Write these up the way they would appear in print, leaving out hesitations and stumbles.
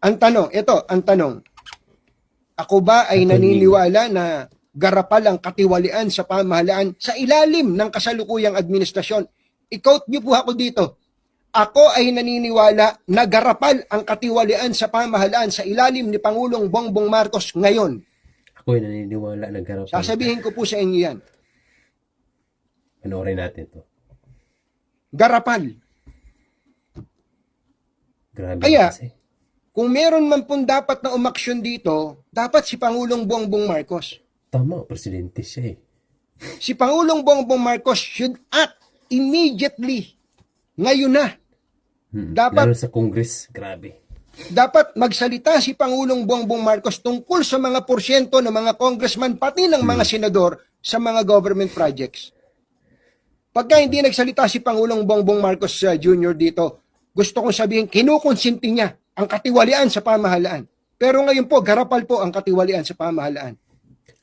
Ang tanong, ako ba ay naniniwala na garapal ang katiwalian sa pamahalaan sa ilalim ng kasalukuyang administrasyon? I-quote niyo po ako dito. Ako ay naniniwala na garapal ang katiwalian sa pamahalaan sa ilalim ni Pangulong Bongbong Marcos ngayon. Ako ay naniniwala na garapal. Sasabihin ko po sa inyo yan. Panoorin natin to. Garapal. Grabe Kaya, kasi. kung meron man pong dapat na umaksyon dito, dapat si Pangulong Bongbong Marcos. Tama, presidente siya eh. Si Pangulong Bongbong Marcos should act immediately. Ngayon na. Dapat, lalo sa Congress, grabe. dapat magsalita si Pangulong Bongbong Marcos tungkol sa mga porsyento ng mga congressman, pati ng mga senador sa mga government projects. Pagka hindi nagsalita si Pangulong Bongbong Marcos Jr. dito, gusto kong sabihin, kinukonsinti niya ang katiwalian sa pamahalaan. Pero ngayon po, garapal po ang katiwalian sa pamahalaan.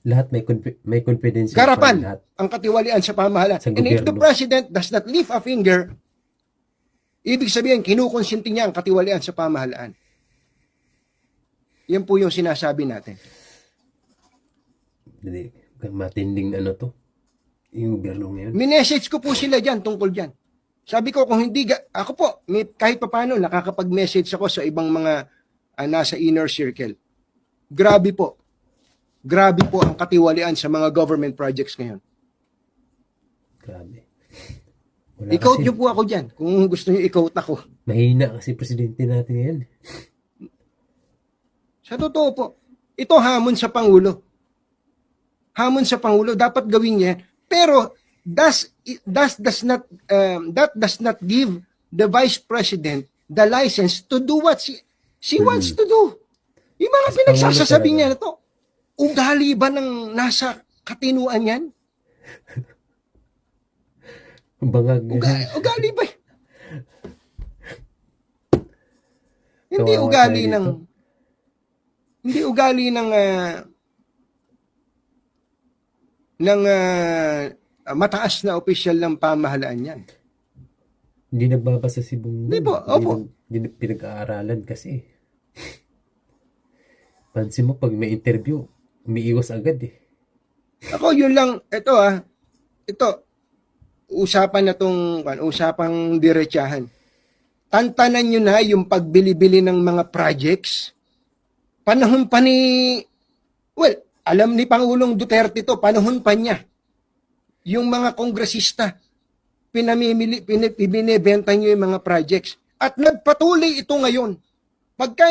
Lahat may confidence. Garapal ang katiwalian sa pamahalaan. Sa And if the gobyerno. president does not lift a finger, ibig sabihin, kinukonsinti niya ang katiwalian sa pamahalaan. Yan po yung sinasabi natin. Matinding ano to. Yung gobyerno ngayon. Minessage ko po sila dyan tungkol dyan. Sabi ko, kung hindi, ako po, kahit paano, nakakapag-message ako sa ibang mga nasa inner circle. Grabe po ang katiwalian sa mga government projects ngayon. Grabe. I-quote nyo po ako dyan, kung gusto nyo i-quote ako. Mahina kasi presidente natin ngayon. Sa totoo po, ito hamon sa Pangulo. Hamon sa Pangulo, dapat gawin niya. Pero, that does not give the Vice President the license to do what she wants to do. Yung mga pinagsasasabi niya na to, ugali ba ng nasa katinuan yan? Bangag. Ugali ba? Hindi ugali ng mataas na opisyal ng pamahalaan yan. Hindi nagbabasa si Bongbong. Hindi po, opo. Hindi pinag-aaralan kasi. Pansin mo pag may interview, umiiwas agad eh. Ako yun lang, ito, usapan na tong, usapang diretsahan. Tantanan nyo na yung pagbili-bili ng mga projects. Panahon pa ni, alam ni Pangulong Duterte to, panahon pa niya. Yung mga kongresista, binibenta nyo yung mga projects. At nagpatuloy ito ngayon. Pagka